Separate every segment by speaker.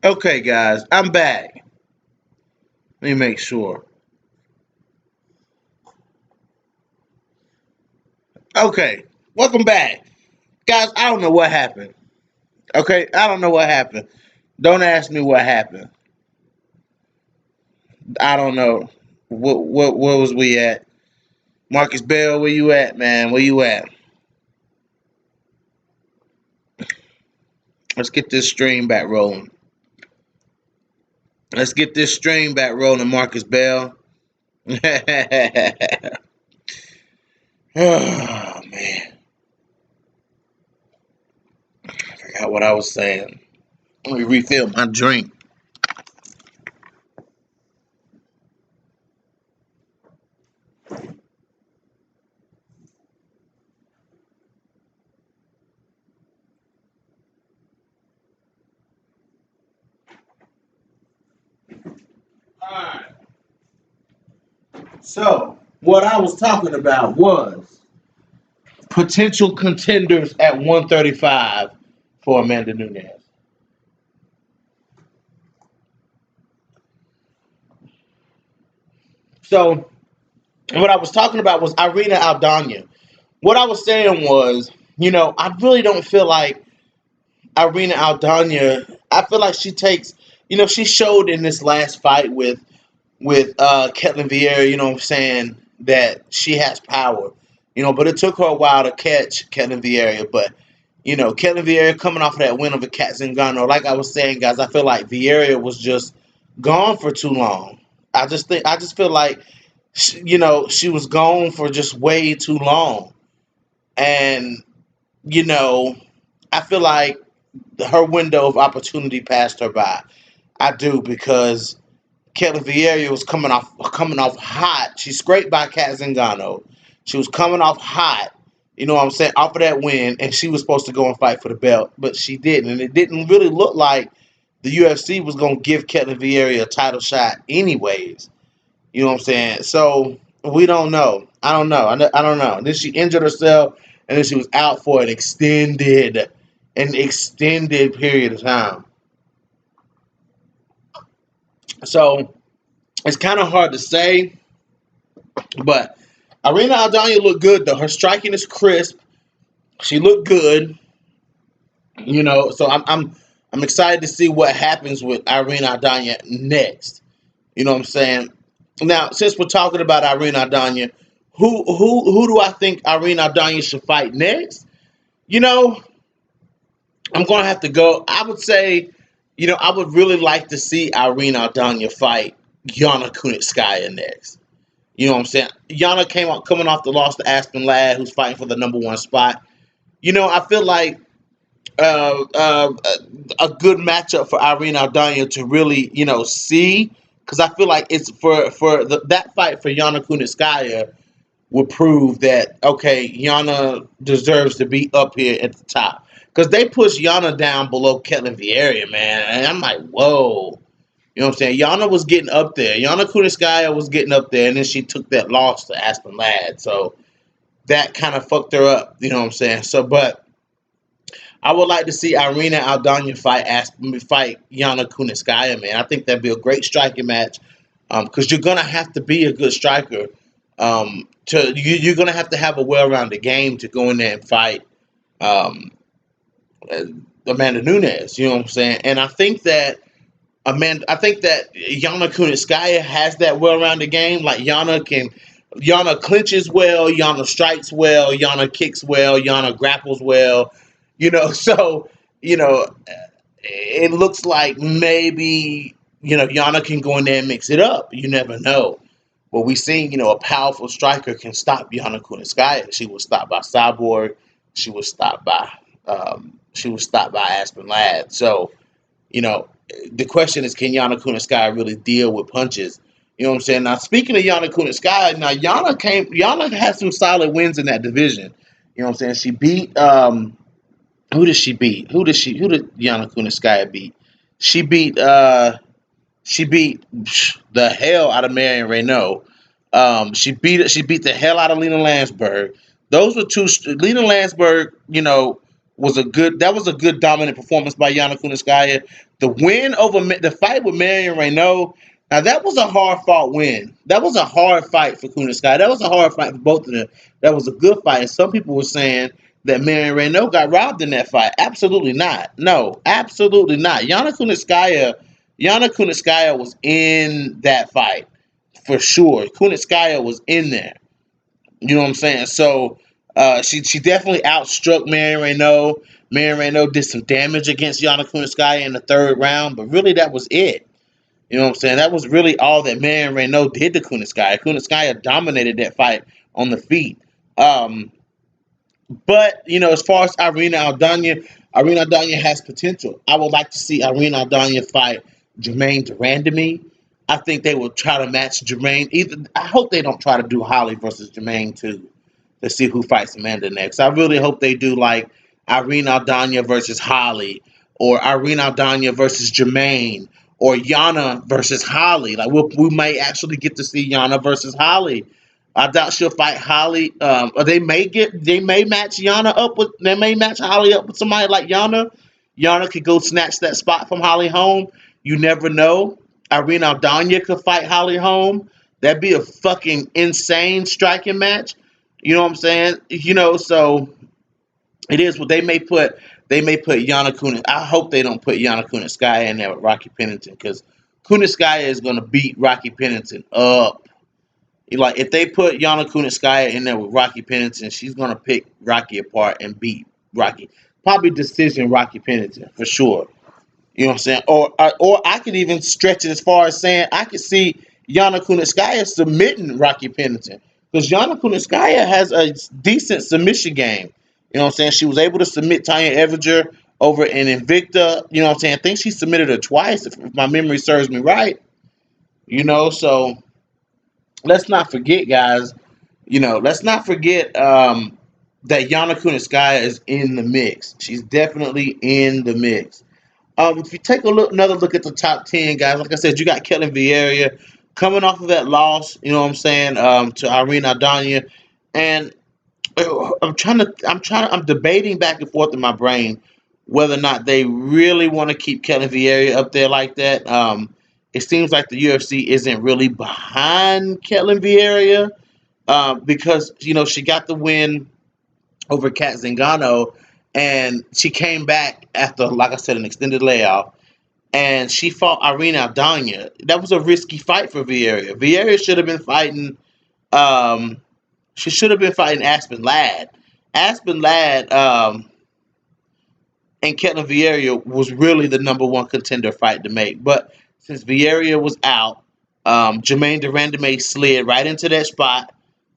Speaker 1: Okay, guys, I'm back. Let me make sure. Okay, welcome back. Guys, I don't know what happened. Okay, I don't know what happened. Don't ask me what happened. I don't know. Where was we at? Marcus Bell, where you at, man? Where you at? Let's get this stream back rolling. Let's get this stream back rolling, Marcus Bell. Oh man, I forgot what I was saying. Let me refill my drink. Alright. So, what I was talking about was potential contenders at 135 for Amanda Nunes. So, what I was talking about was Irina Aldana. What I was saying was, I really don't feel like Irina Aldana. I feel like she takes, she showed in this last fight with Ketlin Vieira, you know what I'm saying, that she has power. But it took her a while to catch Ketlin Vieira. But, Ketlin Vieira coming off of that win over Kat Zingano, like I was saying, guys, I feel like Vieira was just gone for too long. I just feel like, she was gone for just way too long. And, you know, I feel like her window of opportunity passed her by. I do because Kelly Vieira was coming off hot. She scraped by Kat Zingano. She was coming off hot. You know what I'm saying? Off of that win, and she was supposed to go and fight for the belt, but she didn't. And it didn't really look like the UFC was going to give Ketlin Vieira a title shot, anyways. You know what I'm saying? So we don't know. I don't know. I don't know. And then she injured herself, and then she was out for an extended period of time. So it's kind of hard to say, but Irina Aldana looked good though. Her striking is crisp. She looked good. So I'm excited to see what happens with Irina Aldana next. You know what I'm saying? Now, since we're talking about Irina Aldana, who do I think Irina Aldana should fight next? You know, I'm gonna have to go. I would say, I would really like to see Irina Aldana fight Yana Kunitskaya next. You know what I'm saying? Yana came out coming off the loss to Aspen Ladd, who's fighting for the number one spot. I feel like a good matchup for Irene Aldana to really, see, because I feel like it's that fight for Yana Kunitskaya would prove that okay, Yana deserves to be up here at the top because they pushed Yana down below Ketlin Vieira, man, and I'm like, whoa. You know what I'm saying? Yana was getting up there. Yana Kunitskaya was getting up there, and then she took that loss to Aspen Ladd. So that kind of fucked her up. You know what I'm saying? So, but I would like to see Irina Aldana fight Yana Kunitskaya, man. I think that'd be a great striking match because you're gonna have to be a good striker. You're gonna have to have a well-rounded game to go in there and fight um, uh, Amanda Nunes. You know what I'm saying? And I think that Yana Kunitskaya has that well-rounded game. Like Yana clinches well, Yana strikes well, Yana kicks well, Yana grapples well. So you know, it looks like maybe Yana can go in there and mix it up. You never know. But we've seen a powerful striker can stop Yana Kunitskaya. She was stopped by Cyborg. She was stopped by Aspen Ladd. So you know, the question is, can Yana Kunitskaya really deal with punches? You know what I'm saying? Now, speaking of Yana Kunitskaya, now Yana had some solid wins in that division. You know what I'm saying? She beat who did she beat? Who did Yana Kunitskaya beat? She beat she beat the hell out of Marion Renault. She beat the hell out of Lena Landsberg. Those were two. Lena Landsberg, was a good dominant performance by Yana Kunitskaya. The win over the fight with Marion Renault. Now that was a hard fought win. That was a hard fight for Kunitskaya. That was a hard fight for both of them. That was a good fight. And some people were saying that Marion Renault got robbed in that fight. Absolutely not. No, absolutely not. Yana Kunitskaya was in that fight for sure. Kunitskaya was in there. You know what I'm saying? So she definitely outstruck Marion Renault. Marion Renault did some damage against Yana Kunitskaya in the third round, but really that was it. You know what I'm saying? That was really all that Marion Renault did to Kunitskaya. Kunitskaya dominated that fight on the feet. Um, but as far as Irina Aldana has potential. I would like to see Irina Aldana fight Jermaine Durandamy. I think they will try to match Jermaine. Either I hope they don't try to do Holly versus Jermaine too, to see who fights Amanda next. I really hope they do like Irina Aldana versus Holly, or Irina Aldana versus Jermaine, or Yana versus Holly. Like we may actually get to see Yana versus Holly. I doubt she'll fight Holly. Or they may match Yana up with they may match Holly up with somebody like Yana. Yana could go snatch that spot from Holly Holm. You never know. Irina Aldana could fight Holly Holm. That'd be a fucking insane striking match. You know what I'm saying? So it is what they may put Yana Kunis. I hope they don't put Yana Kunitskaya in there with Rocky Pennington, because Kunitskaya is gonna beat Rocky Pennington up. Like if they put Yana Kunitskaya in there with Rocky Pennington, she's gonna pick Rocky apart and beat Rocky. Probably decision Rocky Pennington for sure. You know what I'm saying? Or I could even stretch it as far as saying I could see Yana Kunitskaya submitting Rocky Pennington, because Yana Kunitskaya has a decent submission game. You know what I'm saying? She was able to submit Tanya Everger over in Invicta. You know what I'm saying? I think she submitted her twice, if my memory serves me right. So let's not forget, guys. Let's not forget that Yana Kunitskaya is in the mix. She's definitely in the mix. If you take another look at the top 10 guys, like I said, you got Kellen Vieira coming off of that loss. You know what I'm saying, to Irina Aldana, and I'm debating back and forth in my brain whether or not they really want to keep Kellen Vieira up there like that. It seems like the UFC isn't really behind Kellen Vieira, because she got the win over Kat Zingano, and she came back after, like I said, an extended layoff, and she fought Irina Aldana. That was a risky fight for Vieira. Vieira should have been fighting. Um, she should have been fighting Aspen Ladd. Aspen Ladd and Ketlin Vieira was really the number one contender fight to make. But since Vieira was out, Jermaine Durandamy slid right into that spot.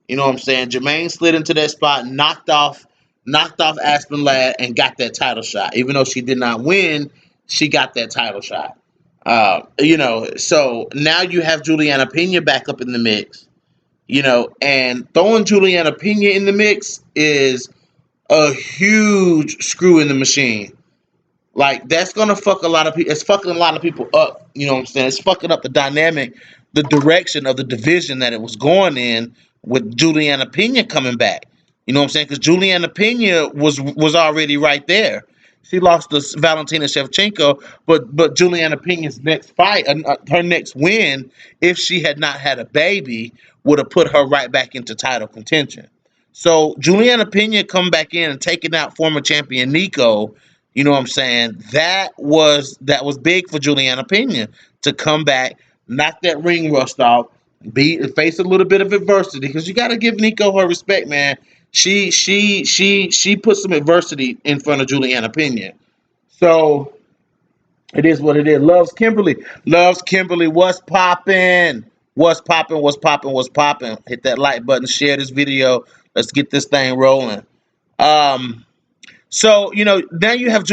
Speaker 1: You know what I'm saying? Jermaine slid into that spot, knocked off Aspen Ladd, and got that title shot. Even though she did not win, she got that title shot. So now you have Juliana Pena back up in the mix. And throwing Juliana Pena in the mix is a huge screw in the machine. Like that's gonna fuck a lot of people. It's fucking a lot of people up. You know what I'm saying? It's fucking up the dynamic, the direction of the division that it was going in with Juliana Pena coming back. You know what I'm saying? Because Juliana Pena was already right there. She lost to Valentina Shevchenko, but Juliana Pena's next fight, her next win, if she had not had a baby, would have put her right back into title contention. So Juliana Pena come back in and taking out former champion Nico. You know what I'm saying? That was big for Juliana Pena to come back, knock that ring rust off, face a little bit of adversity, because you got to give Nico her respect, man. She put some adversity in front of Juliana Pena. So it is what it is. Loves Kimberly. What's popping? What's popping? What's popping? What's popping? Hit that like button. Share this video. Let's get this thing rolling. Um, so, now you have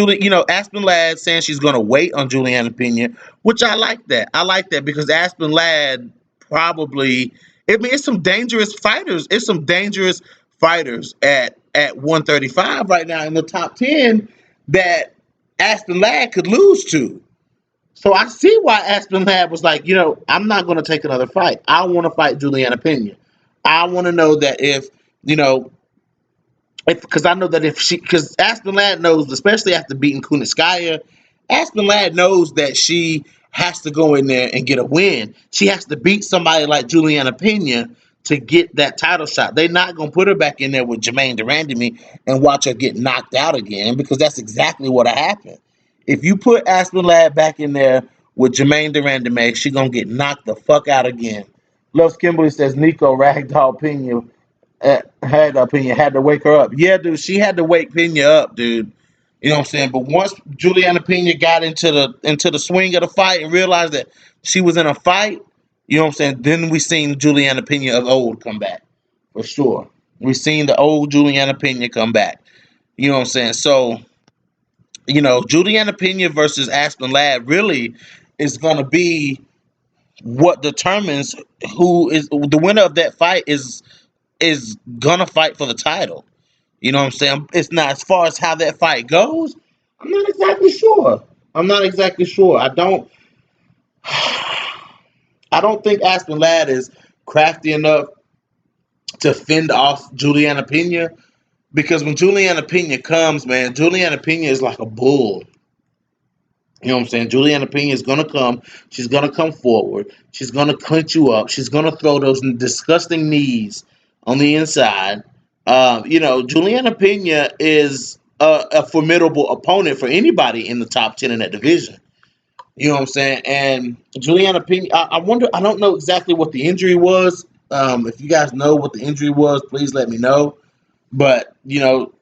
Speaker 1: Aspen Ladd saying she's going to wait on Juliana Pena, which I like that. I like that because Aspen Ladd probably, it's some dangerous fighters. It's some dangerous fighters at 135 right now in the top 10 that Aspen Ladd could lose to. So I see why Aspen Ladd was like, I'm not going to take another fight. I want to fight Juliana Pena. I want to know that if, you know, Because I know that if she, because Aspen Ladd knows, especially after beating Kunitskaya, Aspen Ladd knows that she has to go in there and get a win. She has to beat somebody like Juliana Pena to get that title shot. They're not gonna put her back in there with Jermaine Durandamy and watch her get knocked out again, because that's exactly what happened. If you put Aspen Ladd back in there with Jermaine Durandamy, she gonna get knocked the fuck out again. Loves Kimberly says Nico ragdoll Pena had opinion, had to wake her up. Yeah, dude, she had to wake Pena up, dude. You know what I'm saying? But once Juliana Pena got into the swing of the fight and realized that she was in a fight, you know what I'm saying? Then we seen Juliana Pena of old come back. For sure. We seen the old Juliana Pena come back. You know what I'm saying? So, Juliana Pena versus Aspen Ladd really is gonna be what determines who is the winner of that fight is gonna fight for the title. You know what I'm saying? It's not, as far as how that fight goes. I'm not exactly sure. I'm not exactly sure. I don't think Aspen Ladd is crafty enough to fend off Juliana Pena, because when Juliana Pena comes, man, Juliana Pena is like a bull. You know what I'm saying? Juliana Pena is gonna come. She's gonna come forward. She's gonna clinch you up. She's gonna throw those disgusting knees on the inside. Juliana Pena is a formidable opponent for anybody in the top 10 in that division. You know what I'm saying? And Juliana Pena, I wonder. I don't know exactly what the injury was. If you guys know what the injury was, please let me know. But,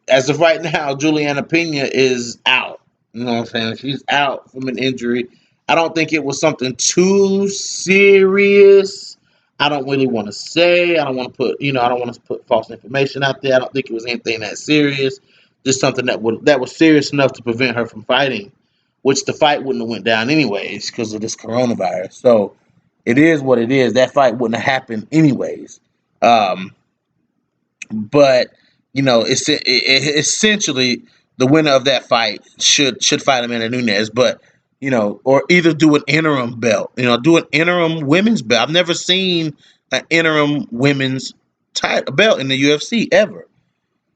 Speaker 1: as of right now, Juliana Pena is out. You know what I'm saying? She's out from an injury. I don't think it was something too serious. I don't really want to say. I don't want to put, I don't want to put false information out there. I don't think it was anything that serious. Just something that was serious enough to prevent her from fighting, which the fight wouldn't have went down anyways because of this coronavirus. So it is what it is. That fight wouldn't have happened anyways. Um, but essentially the winner of that fight should fight Amanda Nunes, but or either do an interim belt, do an interim women's belt. I've never seen an interim women's belt in the UFC ever.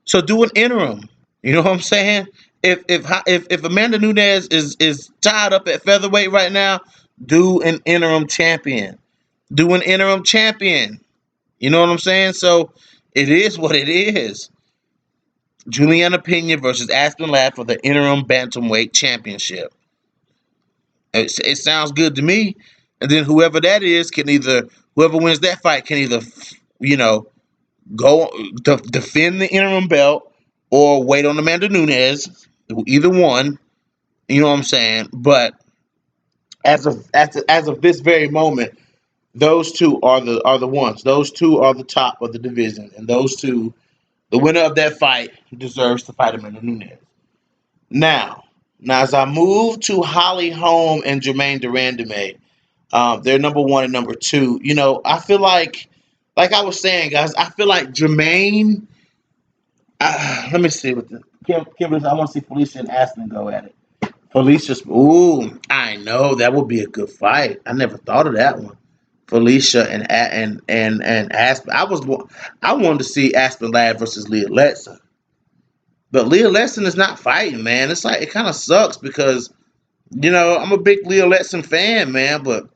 Speaker 1: So do an interim. You know what I'm saying? If Amanda Nunes is tied up at featherweight right now, do an interim champion. Do an interim champion. You know what I'm saying? So it is what it is. Juliana Pena versus Aspen Ladd for the interim bantamweight championship. It sounds good to me. And then whoever wins that fight can either, you know, go defend the interim belt or wait on Amanda Nunes. Either one. You know what I'm saying? But as of this very moment, those two are the ones. Those two are the top of the division, and those two, the winner of that fight deserves to fight Amanda Nunes. Now, as I move to Holly Holm and Jermaine Durandame, they're number one and number two. I feel like I was saying, guys, I feel like Jermaine. Let me see what the Kimberly. I want to see Felicia and Aspen go at it. Felicia's. Ooh, I know that would be a good fight. I never thought of that one. Felicia and Aspen. I wanted to see Aspen Ladd versus Leah Letson. But Leah Lesson is not fighting, man. It's like it kind of sucks because I'm a big Leah Lesson fan, man. But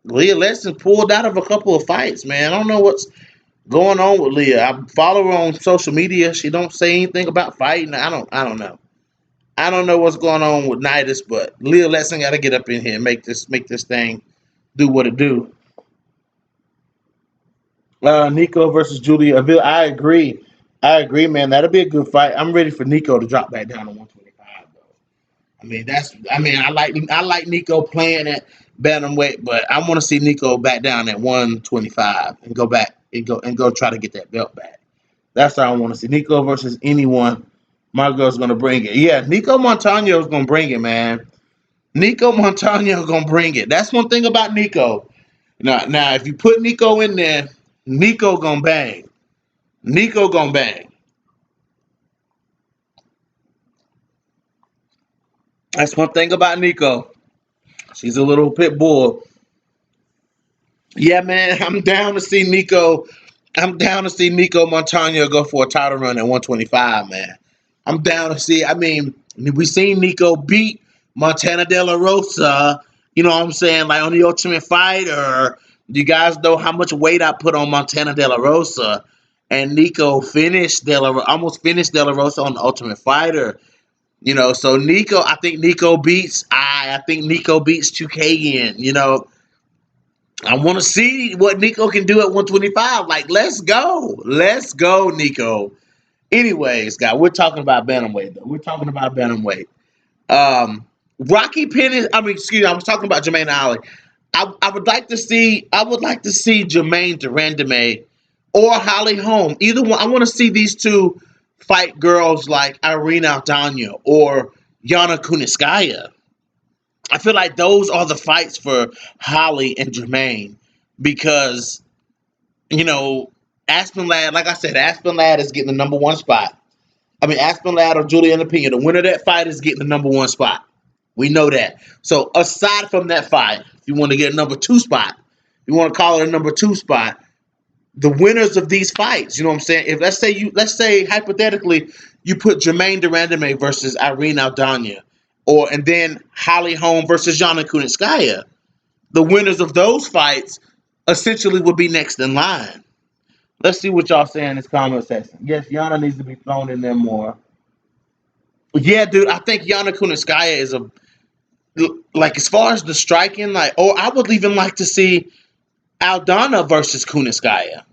Speaker 1: Leah Lesson pulled out of a couple of fights, man. I don't know what's going on with Leah. I follow her on social media. She don't say anything about fighting. I don't know. I don't know what's going on with Nidus, but Leah Lesson got to get up in here and make this thing do what it do. Nico versus Julia Avila. I agree. Man. That'll be a good fight. I'm ready for Nico to drop back down to 125, though. I like Nico playing at bantamweight, but I want to see Nico back down at 125 and go back and go try to get that belt back. That's what I want to see. Nico versus anyone. My girl's gonna bring it. Yeah, Nico Montano's gonna bring it, man. Nico Montano gonna bring it. That's one thing about Nico. Now, if you put Nico in there, Nico gonna bang. Nico gonna bang. That's one thing about Nico. She's a little pit bull. Yeah, man, I'm down to see Nico I'm down to see Nico Montano go for a title run at 125, man. I'm down to see. I mean, we seen Nico beat Montana De La Rosa. You know what I'm saying? Like on the Ultimate Fighter. You guys know how much weight I put on Montana De La Rosa, and Nico finished almost finished De La Rosa on the Ultimate Fighter. You know, so Nico, I think Nico beats I think Nico beats 2K in. You know, I want to see what Nico can do at 125. Like, let's go. Let's go, Nico. Anyways, guys, we're talking about Bantamweight, though. We're talking about Bantamweight. Rocky Penn, excuse me, I was talking about Jermaine Ali. I would like to see Jermaine Durandame or Holly Holm. Either one. I want to see these two fight girls like Irina Aldana or Yana Kunitskaya. I feel like those are the fights for Holly and Jermaine because, you know, Aspen Ladd, like I said, Aspen Ladd is getting the number one spot. I mean, Aspen Ladd or Juliana Pena, the winner of that fight is getting the number one spot. We know that. So aside from that fight, if you want to get a number two spot, you want to call it a number two spot, the winners of these fights, you know what I'm saying? If let's say hypothetically you put Jermaine Durandame versus Irene Aldana, and then Holly Holm versus Yana Kunitskaya, the winners of those fights essentially would be next in line. Let's see what y'all say in this comment section. Yes, Yana needs to be thrown in there more. Yeah, dude, I think Yana Kunitskaya is a like as far as the striking, like, or I would even like to see Aldana versus Kunitskaya.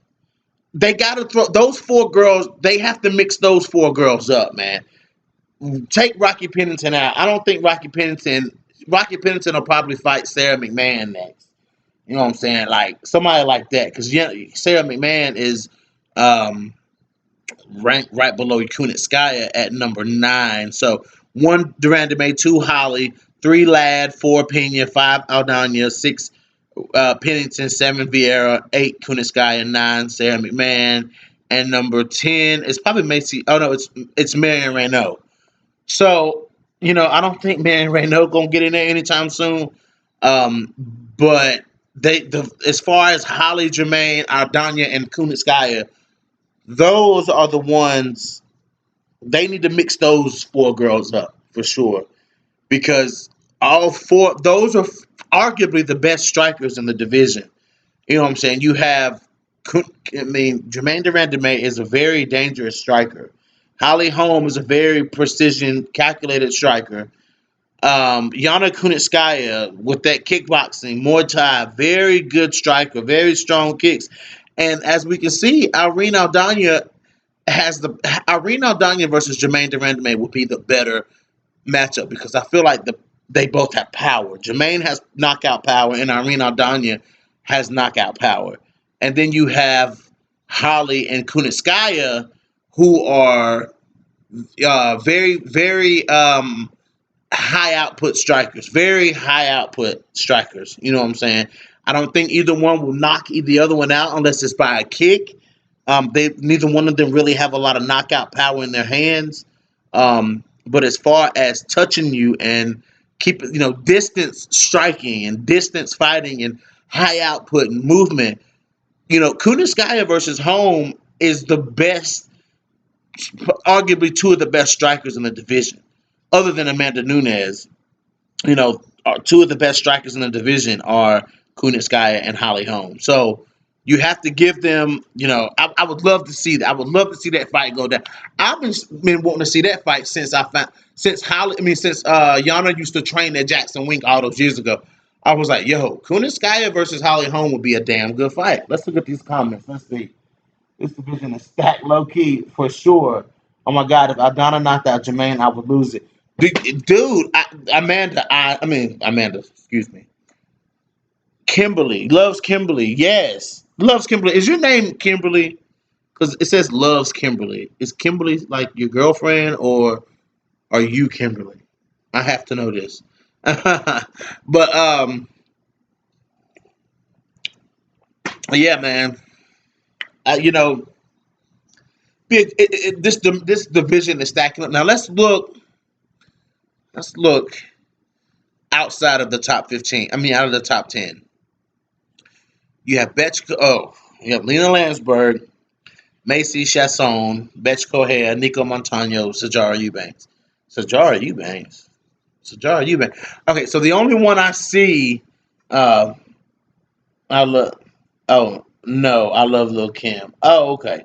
Speaker 1: They got to throw those four girls. They have to mix those four girls up, man. Take Rocky Pennington out. I don't think Rocky Pennington will probably fight Sarah McMahon next. You know what I'm saying? Like somebody like that, because yeah, Sarah McMahon is ranked right below Kunitskaya at number 9. So 1 Durandame, 2 Holly, 3 Ladd, 4 Pena, 5 Aldana, 6 Pennington, 7 Vieira, 8 Kunitskaya, 9 Sarah McMahon, and number 10 is probably Macy. Oh no, it's Marion Renault. So I don't think Marion Renault gonna get in there anytime soon. Um, but as far as Holly, Jermaine, Aldana, and Kunitskaya, those are the ones they need to mix those four girls up for sure because all four those are arguably the best strikers in the division. You know what I'm saying? You have, Jermaine Durandame is a very dangerous striker. Holly Holm is a very precision, calculated striker. Yana Kunitskaya with that kickboxing, Muay Thai, very good striker, very strong kicks. And as we can see, Irene Aldana versus Jermaine Durandame would be the better matchup because I feel like they both have power. Jermaine has knockout power and Irene Aldana has knockout power. And then you have Holly and Kunitskaya who are very, very high output strikers. Very high output strikers. You know what I'm saying? I don't think either one will knock the other one out unless it's by a kick. They neither one of them really have a lot of knockout power in their hands. But as far as touching you and keep distance striking and distance fighting and high output and movement, Kunitskaya versus Holm is the best, arguably two of the best strikers in the division, other than Amanda Nunes. Two of the best strikers in the division are Kunitskaya and Holly Holm. So you have to give them, I would love to see that. I would love to see that fight go down. I've been wanting to see that fight since Yana used to train at Jackson Wink all those years ago. I was like, yo, Kunitskaya versus Holly Holm would be a damn good fight. Let's look at these comments. Let's see. This division is stacked low key for sure. Oh my God, if Aldana knocked out Jermaine, I would lose it. Dude, Amanda, excuse me. Kimberly loves Kimberly. Yes, loves Kimberly. Is your name Kimberly? Because it says loves Kimberly. Is Kimberly like your girlfriend or are you Kimberly? I have to know this. But yeah, man. You know, this division is stacking up. Now let's look. Let's look outside of the top 15. I mean, out of the top 10. You have Betchka. Oh, you have Lena Landsberg. Macy Chasson, Betch Coher, Nico Montano, Sajara Eubanks. Sajara Eubanks. Sajara Eubanks. Okay, so the only one I see, uh, I love. Oh no, I love Lil Kim. Oh, okay.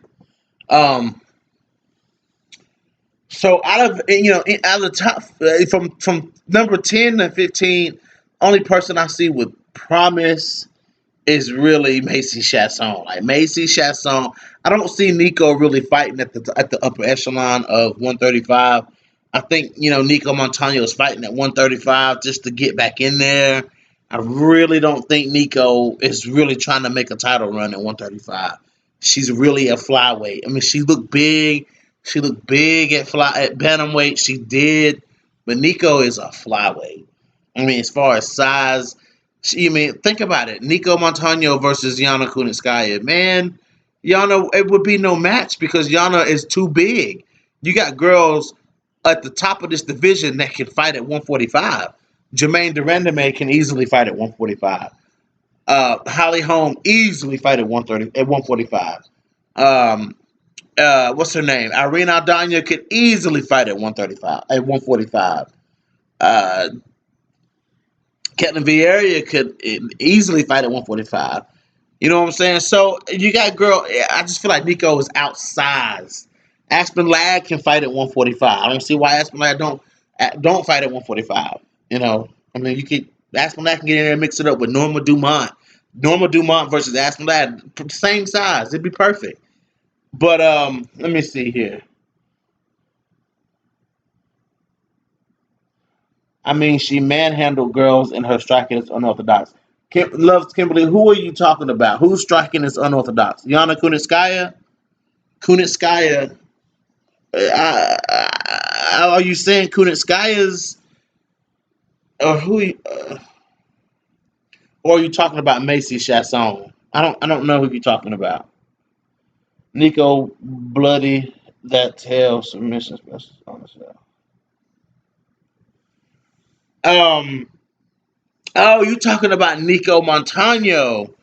Speaker 1: Um, so out of the top from number 10 to 15, only person I see with promise is really Macy Chasson. Like Macy Chasson, I don't see Nico really fighting at the upper echelon of 135. I think Nico Montano is fighting at 135 just to get back in there. I really don't think Nico is really trying to make a title run at 135. She's really a flyweight. I mean, she looked big. She looked big at bantamweight. She did, but Nico is a flyweight. I mean, as far as size, I mean, think about it. Nico Montano versus Yana Kunitskaya. Man, Yana, it would be no match because Yana is too big. You got girls at the top of this division that can fight at 145. Jermaine Durandame can easily fight at 145. Holly Holm easily fight at 130 at 145. Um, what's her name? Irene Aldana could easily fight at 135 at 145. Uh, Ketlin Vieira could easily fight at 145. You know what I'm saying? So you got girl. I just feel like Nico is outsized. Aspen Ladd can fight at 145. I don't see why Aspen Ladd don't fight at 145. I mean, you could Aspen Ladd can get in there and mix it up with Norma Dumont. Norma Dumont versus Aspen Ladd, same size. It'd be perfect. But let me see here. I mean, she manhandled girls in her striking is unorthodox. Loves Kimberly. Who are you talking about? Who's striking is unorthodox? Yana Kunitskaya? Kunitskaya. Are you saying Kunitskaya's or who? Or are you talking about Macy Chasson? I don't know who you're talking about. Nico Bloody that tail submission special on the show. Um. Oh, you talking about Nico Montano?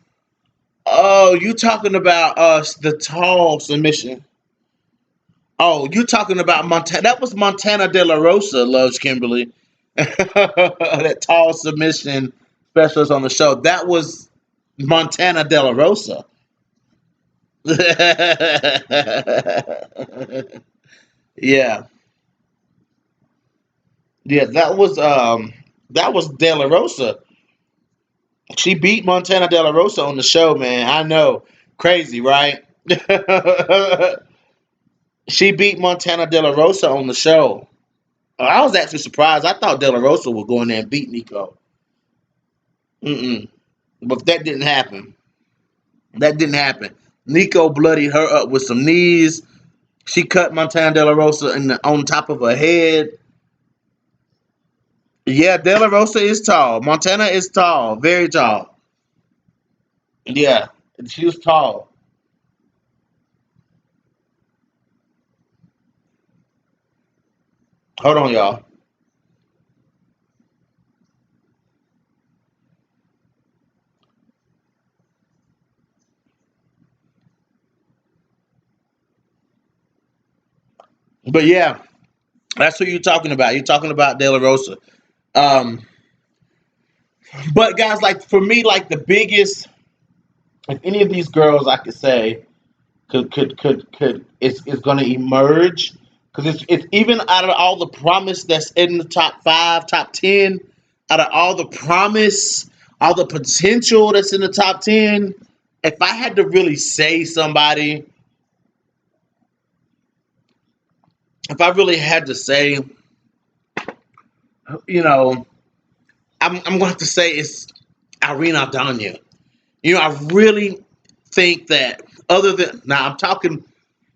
Speaker 1: Oh, you talking about the tall submission? Oh, you talking about Montana? That was Montana De La Rosa, loves Kimberly. That tall submission specialist on the show. That was Montana De La Rosa. Yeah, yeah. That was De La Rosa. She beat Montana De La Rosa on the show, man. I know, crazy, right? She beat Montana De La Rosa on the show. I was actually surprised. I thought De La Rosa would go in there and beat Nico. Mm-mm. But that didn't happen. That didn't happen. Nico bloodied her up with some knees. She cut Montana De La Rosa on top of her head. Yeah, De La Rosa is tall. Montana is tall. Very tall. Yeah, she was tall. Hold on, y'all. But yeah, that's who you're talking about. You're talking about De La Rosa. Um, but guys, like for me, like the biggest, if any of these girls I could say could is going to emerge because it's even out of all the promise that's in the top five, top 10, out of all the promise, all the potential that's in the top 10. If I had to really say somebody, if I really had to say, you know, I'm going to have to say it's Irene Aldana. I really think that other than now, I'm talking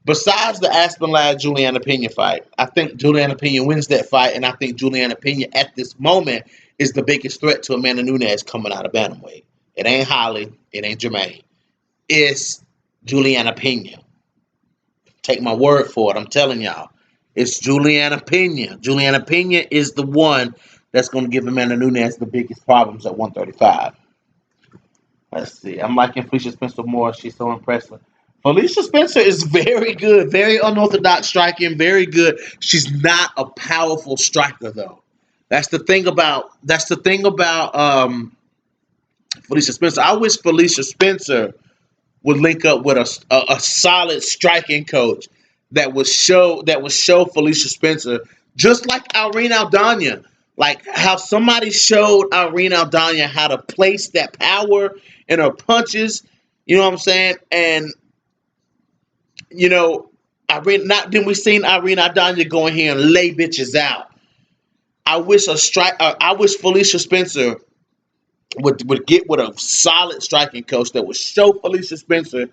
Speaker 1: besides the Aspen Ladd Juliana Pena fight. I think Juliana Pena wins that fight, and I think Juliana Pena at this moment is the biggest threat to Amanda Nunes coming out of bantamweight. It ain't Holly, it ain't Jermaine. It's Juliana Pena. Take my word for it. I'm telling y'all. It's Juliana Pena. Juliana Pena is the one that's going to give Amanda Nunes the biggest problems at 135. Let's see. I'm liking Felicia Spencer more. She's so impressive. Felicia Spencer is very good, very unorthodox striking, very good. She's not a powerful striker though. That's the thing about Felicia Spencer. I wish Felicia Spencer would link up with a solid striking coach that would show Felicia Spencer, just like Irene Aldana, like how somebody showed Irene Aldana how to place that power in her punches. You know what I'm saying? And you know, Irene, not then we seen Irene Aldana go in here and lay bitches out. I wish Felicia Spencer would get with a solid striking coach that would show Felicia Spencer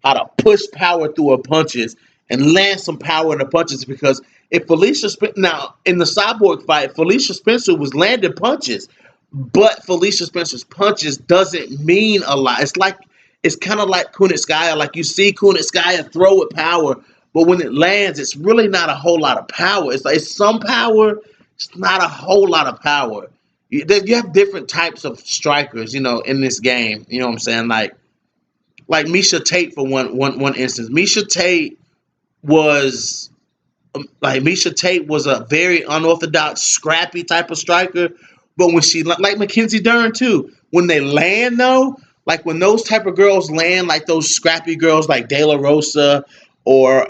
Speaker 1: how to push power through her punches and land some power in the punches. Because if now in the Cyborg fight, Felicia Spencer was landing punches, but Felicia Spencer's punches doesn't mean a lot. It's kind of like Kunitskaya. Like you see Kunitskaya throw with power, but when it lands, it's really not a whole lot of power. It's some power. It's not a whole lot of power. You have different types of strikers, in this game. You know what I'm saying? Like Misha Tate for one instance. Was Misha Tate was a very unorthodox, scrappy type of striker. But when she like Mackenzie Dern too, when they land though, like when those type of girls land, like those scrappy girls like De La Rosa or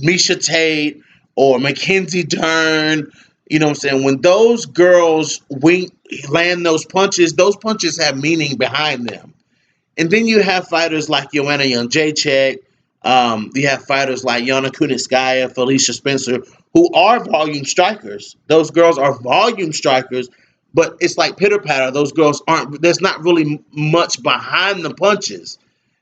Speaker 1: Misha Tate or Mackenzie Dern, you know what I'm saying? When those girls land those punches have meaning behind them. And then you have fighters like Joanna Jędrzejczyk. You have fighters like Yana Kunitskaya, Felicia Spencer, who are volume strikers. Those girls are volume strikers, but it's like pitter patter. Those girls aren't. There's not really much behind the punches.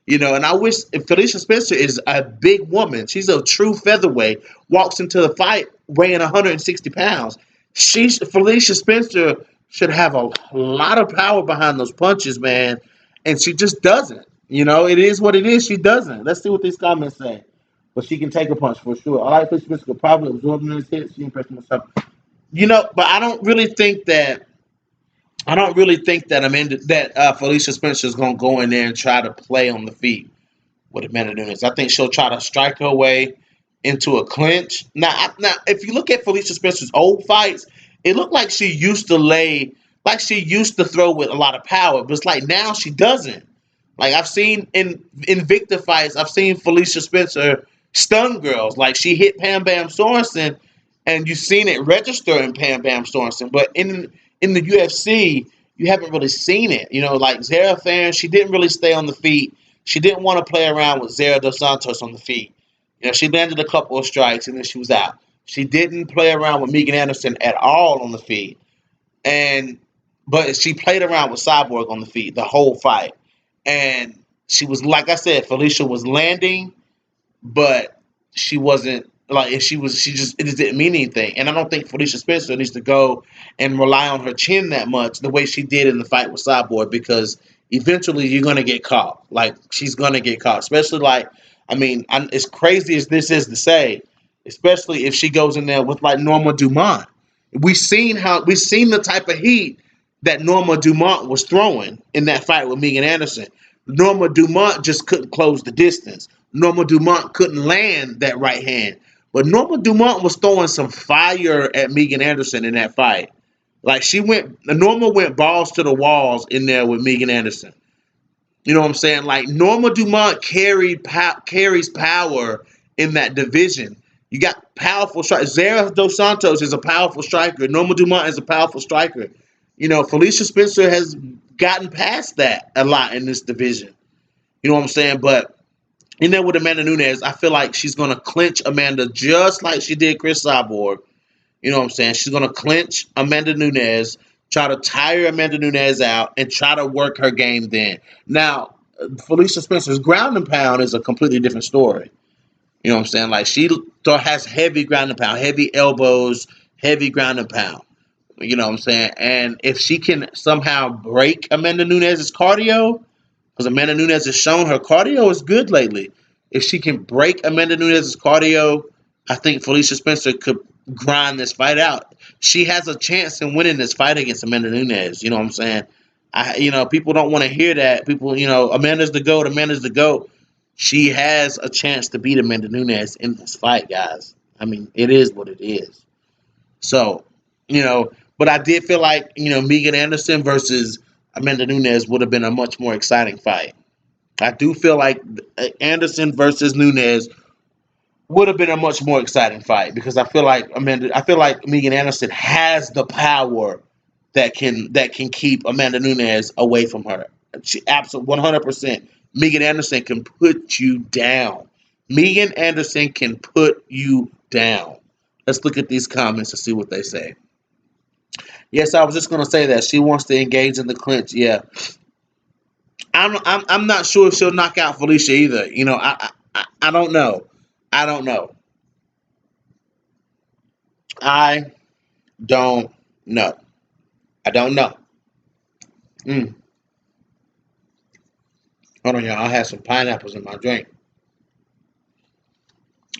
Speaker 1: And I wish if Felicia Spencer is a big woman. She's a true featherweight. Walks into the fight weighing 160 pounds. Felicia Spencer should have a lot of power behind those punches, man, and she just doesn't. It is what it is. She doesn't. Let's see what these comments say. But she can take a punch for sure. I like Felicia Spencer could probably absorb those hits. She impressed myself. But I don't really think that Felicia Spencer is gonna go in there and try to play on the feet with Amanda Nunes. I think she'll try to strike her way into a clinch. Now, if you look at Felicia Spencer's old fights, it looked like she used to throw with a lot of power, but it's like now she doesn't. Like I've seen in Invicta fights, I've seen Felicia Spencer stun girls. Like she hit Pam Bam Sorensen, and you've seen it register in Pam Bam Sorensen. But in the UFC, you haven't really seen it. Like Zara Farron, she didn't really stay on the feet. She didn't want to play around with Zara Dos Santos on the feet. She landed a couple of strikes and then she was out. She didn't play around with Megan Anderson at all on the feet. But she played around with Cyborg on the feet the whole fight. And she was, like I said, Felicia was landing, but she wasn't like if she just it just didn't mean anything. And I don't think Felicia Spencer needs to go and rely on her chin that much the way she did in the fight with Cyborg, because eventually you're gonna get caught. Like she's gonna get caught, especially as crazy as this is to say, especially if she goes in there with like Norma Dumont. We've seen the type of heat that Norma Dumont was throwing in that fight with Megan Anderson. Norma Dumont just couldn't close the distance. Norma Dumont couldn't land that right hand. But Norma Dumont was throwing some fire at Megan Anderson in that fight. Like Norma went balls to the walls in there with Megan Anderson. You know what I'm saying? Like Norma Dumont carries power in that division. You got powerful strikers. Zara Dos Santos is a powerful striker. Norma Dumont is a powerful striker. Felicia Spencer has gotten past that a lot in this division. You know what I'm saying? But with Amanda Nunes, I feel like she's gonna clinch Amanda just like she did Chris Cyborg. You know what I'm saying? She's gonna clinch Amanda Nunes, try to tire Amanda Nunes out, and try to work her game then. Now, Felicia Spencer's ground and pound is a completely different story. You know what I'm saying? Like she has heavy ground and pound, heavy elbows, heavy ground and pound. You know what I'm saying? And if she can somehow break Amanda Nunes' cardio, because Amanda Nunes has shown her cardio is good lately. If she can break Amanda Nunes' cardio, I think Felicia Spencer could grind this fight out. She has a chance in winning this fight against Amanda Nunes. You know what I'm saying? People don't want to hear that. People, Amanda's the GOAT, Amanda's the GOAT. She has a chance to beat Amanda Nunes in this fight, guys. I mean, it is what it is. So, but I did feel like, Megan Anderson versus Amanda Nunes would have been a much more exciting fight. I do feel like Anderson versus Nunes would have been a much more exciting fight because I feel like Megan Anderson has the power that can keep Amanda Nunes away from her. She absolutely 100%. Megan Anderson can put you down. Megan Anderson can put you down. Let's look at these comments and see what they say. Yes, I was just gonna say that she wants to engage in the clinch. Yeah, I'm not sure if she'll knock out Felicia either. I don't know. I don't know. I don't know. I don't know. Mm. Hold on, y'all. I had some pineapples in my drink,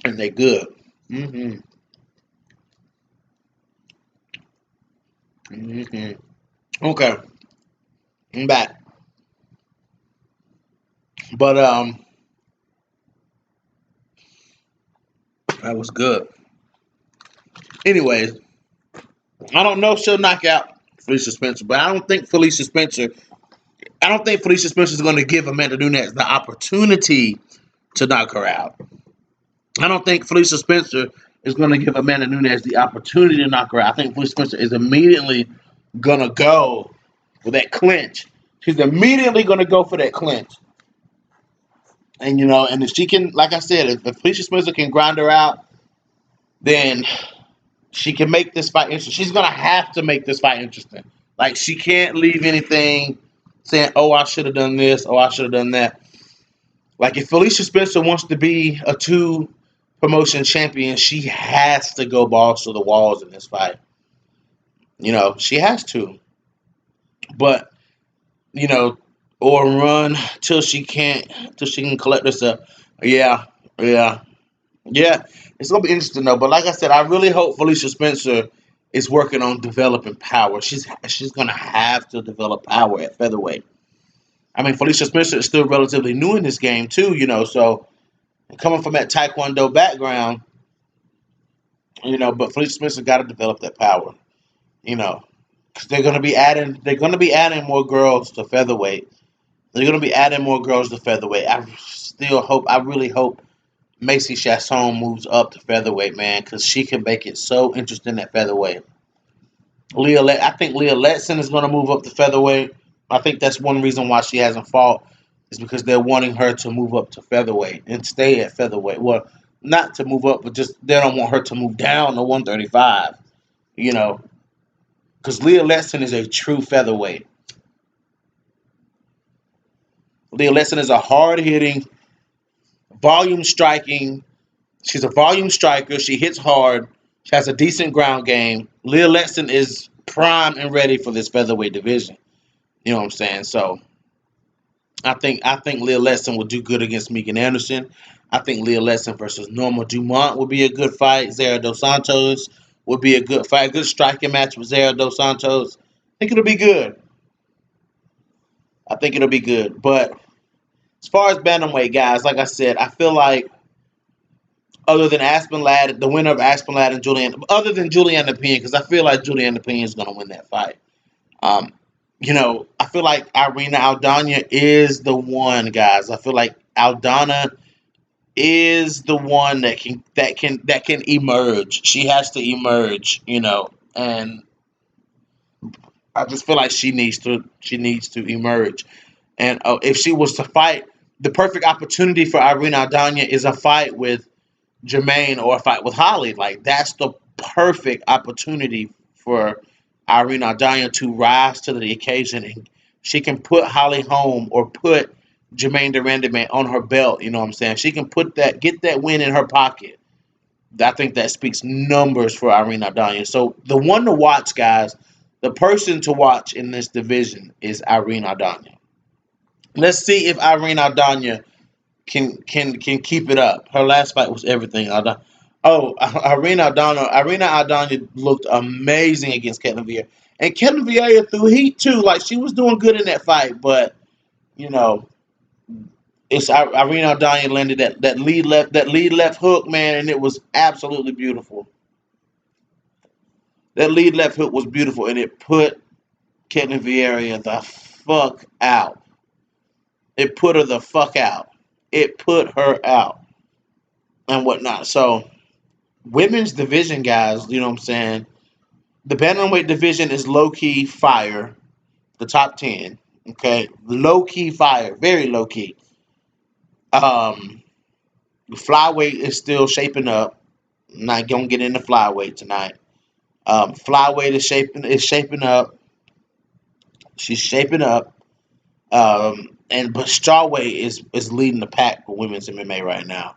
Speaker 1: and they good. Mm-hmm. Mm-hmm. Okay, I'm back. But that was good. Anyways, I don't know if she'll knock out Felicia Spencer, but I don't think Felicia Spencer is going to give Amanda Nunes the opportunity to knock her out. I don't think Felicia Spencer is going to give Amanda Nunes the opportunity to knock her out. I think Felicia Spencer is immediately going to go for that clinch. She's immediately going to go for that clinch. And if she can, like I said, if Felicia Spencer can grind her out, then she can make this fight interesting. She's going to have to make this fight interesting. Like, she can't leave anything saying, oh, I should have done this, oh, I should have done that. Like, if Felicia Spencer wants to be a two promotion champion, she has to go balls to the walls in this fight. She has to. But, you know, or run till she can collect herself. Yeah, yeah, yeah. It's gonna be interesting though. But like I said, I really hope Felicia Spencer is working on developing power. She's gonna have to develop power at featherweight. I mean, Felicia Spencer is still relatively new in this game too. So coming from that Taekwondo background, but Felicia Spencer got to develop that power. You know, because they're gonna be adding more girls to featherweight. They're gonna be adding more girls to featherweight. I really hope Macy Chasson moves up to featherweight, man, because she can make it so interesting at featherweight. I think Leah Letson is going to move up to featherweight. I think that's one reason why she hasn't fought is because they're wanting her to move up to featherweight and stay at featherweight. Well, not to move up, but just they don't want her to move down to 135. You know, because Leah Letson is a true featherweight. Leah Letson is a hard hitting, volume striking. She's a volume striker. She hits hard. She has a decent ground game. Leah Letson is prime and ready for this featherweight division. You know what I'm saying? So I think Leah Letson will do good against Megan Anderson. I think Leah Letson versus Norma Dumont will be a good fight. Zara Dos Santos would be a good fight. Good striking match with Zara Dos Santos. I think it'll be good. I think it'll be good. But as far as bantamweight guys, like I said, I feel like other than Aspen Ladd, the winner of Aspen Ladd and other than Julianne Pena, because I feel like Julianne Pena is going to win that fight. Um, I feel like Irina Aldana is the one, guys. I feel like Aldana is the one that can emerge. She has to emerge, and I just feel like she needs to emerge. And if she was to fight, the perfect opportunity for Irina Aldana is a fight with Jermaine or a fight with Holly. Like that's the perfect opportunity for Irina Aldana to rise to the occasion, and she can put Holly home or put Jermaine Durandamay on her belt. You know what I'm saying? She can get that win in her pocket. I think that speaks numbers for Irina Aldana. So the one to watch, guys, the person to watch in this division is Irina Aldana. Let's see if Irina Aldana can keep it up. Her last fight was everything. Oh, Irina Aldana looked amazing against Ketlin Vieira, and Ketlin Vieira threw heat too. Like she was doing good in that fight, but you know, It's Irene Aldana landed that lead left hook, man, and it was absolutely beautiful. That lead left hook was beautiful, and it put Caitlin Vieira the fuck out. It put her the fuck out. It put her out and whatnot. So women's division, guys, you know what I'm saying? The bantamweight division is low key fire. The top 10, okay, low key fire, very low key. Um, Flyweight is still shaping up. Not gonna get into flyweight tonight. Flyweight is shaping up. She's shaping up. And but strawweight is leading the pack for women's MMA right now.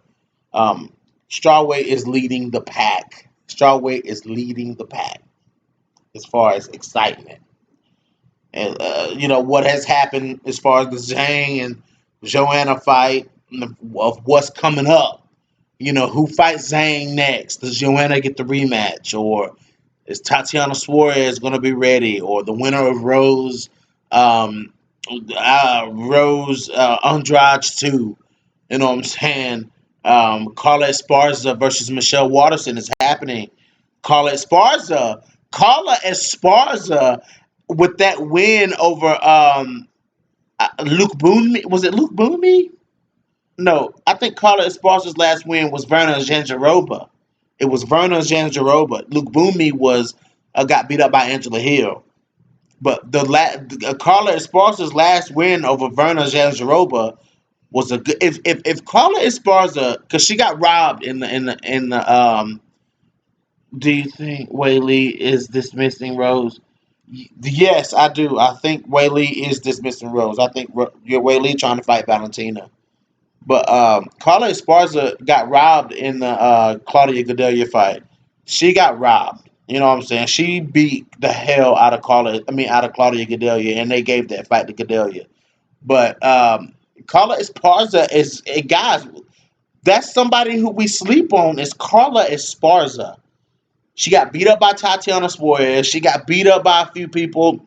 Speaker 1: Um, strawweight is leading the pack. Strawweight is leading the pack as far as excitement. And what has happened as far as the Zhang and Joanna fight of what's coming up. Who fights Zhang next? Does Joanna get the rematch, or is Tatiana Suarez going to be ready, or the winner of Rose Andrade 2? You know what I'm saying? Carla Esparza versus Michelle Waterson is happening. Carla Esparza, Carla Esparza, with that win over Luke Booney. Was it Luke Booney? No, I think Carla Esparza's last win was Verna Jandiroba. It was Verna Jandiroba. Luke Booney was got beat up by Angela Hill. But Carla Esparza's last win over Verna Jandiroba was a good. If Carla Esparza, because she got robbed in the. Do you think Whaley is dismissing Rose? Yes, I do. I think Whaley is dismissing Rose. I think Whaley trying to fight Valentina. But Carla Esparza got robbed in the Claudia Gadelha fight. She got robbed. You know what I'm saying? She beat the hell out of out of Claudia Gadelha, and they gave that fight to Gadelha. But Carla Esparza guys. That's somebody who we sleep on. Is Carla Esparza? She got beat up by Tatiana Suarez. She got beat up by a few people.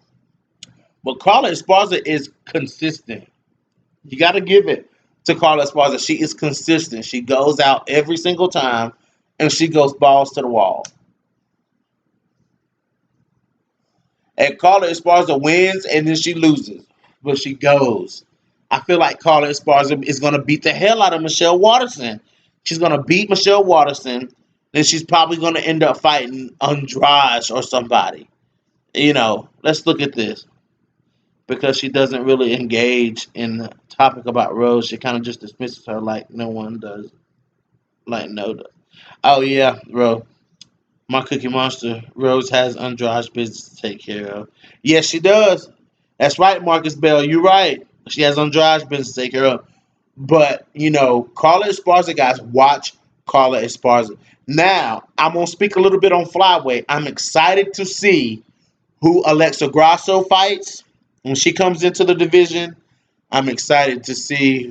Speaker 1: But Carla Esparza is consistent. You got to give it to Carla Esparza. She is consistent. She goes out every single time, and she goes balls to the wall. And Carla Esparza wins, and then she loses, but she goes. I feel like Carla Esparza is going to beat the hell out of Michelle Waterson. She's going to beat Michelle Waterson, then she's probably going to end up fighting Andrade or somebody. Let's look at this. Because she doesn't really engage in the topic about Rose, she kind of just dismisses her like no one does. Like no. Oh yeah, bro. My Cookie Monster. Rose has Andrade's business to take care of. Yes, she does. That's right, Marcus Bell. You're right. She has Andrade's business to take care of. But Carla Esparza, guys, watch Carla Esparza. Now, I'm gonna speak a little bit on flyweight. I'm excited to see who Alexa Grasso fights when she comes into the division. I'm excited to see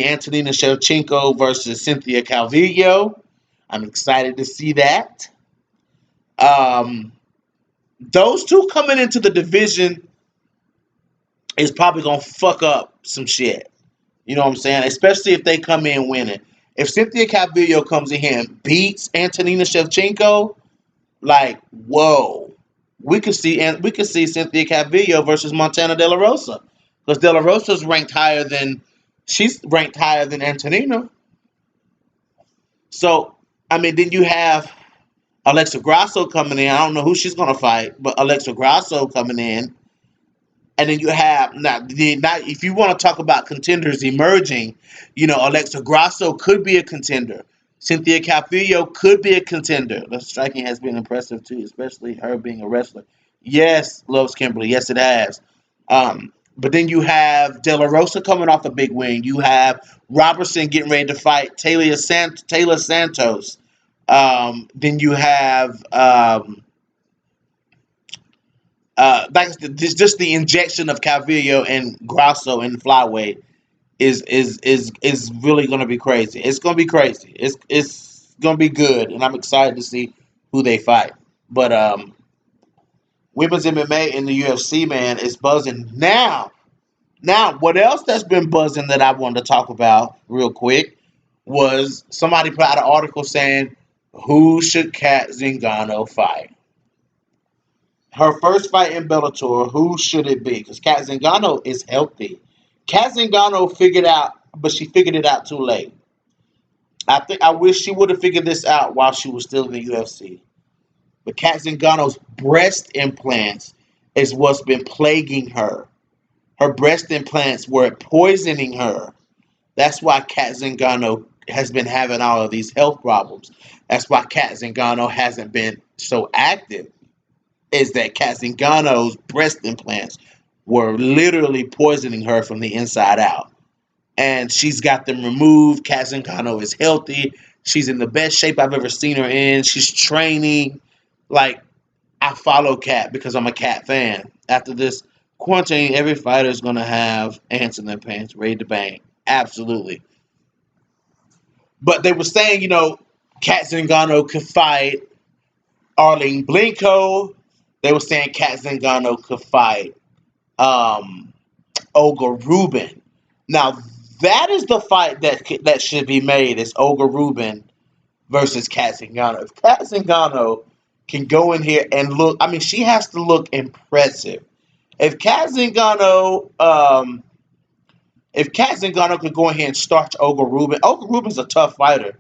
Speaker 1: Antonina Shevchenko versus Cynthia Calvillo. I'm excited to see that. Um, those two coming into the division is probably gonna fuck up some shit. You know what I'm saying? Especially if they come in winning. If Cynthia Calvillo comes in here and beats Antonina Shevchenko, like whoa, we could see Cynthia Calvillo versus Montana De La Rosa, because De La Rosa's she's ranked higher than Antonina. So I mean, then you have Alexa Grasso coming in. I don't know who she's gonna fight, but Alexa Grasso coming in, and then you have now. If you want to talk about contenders emerging, Alexa Grasso could be a contender. Cynthia Calvillo could be a contender. The striking has been impressive too, especially her being a wrestler. Yes, loves Kimberly. Yes, it has. But then you have De La Rosa coming off a big win. You have Robertson getting ready to fight Taylor Santos. Then you have just the injection of Calvillo and Grasso in the flyweight is really going to be crazy. It's going to be crazy. It's going to be good, and I'm excited to see who they fight. But women's MMA in the UFC, man, is buzzing now. Now, what else that's been buzzing that I wanted to talk about real quick was somebody put out an article saying, who should Kat Zingano fight? Her first fight in Bellator, who should it be? Because Kat Zingano is healthy. Kat Zingano figured out, but she figured it out too late. I wish she would have figured this out while she was still in the UFC. But Kat Zingano's breast implants is what's been plaguing her. Her breast implants were poisoning her. That's why Kat Zingano has been having all of these health problems. That's why Kat Zingano hasn't been so active. Is that Kat Zingano's breast implants were literally poisoning her from the inside out. And she's got them removed. Kat Zingano is healthy. She's in the best shape I've ever seen her in. She's training. Like, I follow Kat because I'm a Kat fan. After this quarantine, every fighter is going to have ants in their pants, ready to bang. Absolutely. But they were saying, Kat Zingano could fight Arlene Blenko. They were saying Kat Zingano could fight Olga Rubin. Now, that is the fight that should be made, is Olga Rubin versus Kat Zingano. If Kat Zingano can go in here and look, I mean, she has to look impressive. If Kat Zingano, could go in here and start Olga Rubin, Olga Rubin's a tough fighter.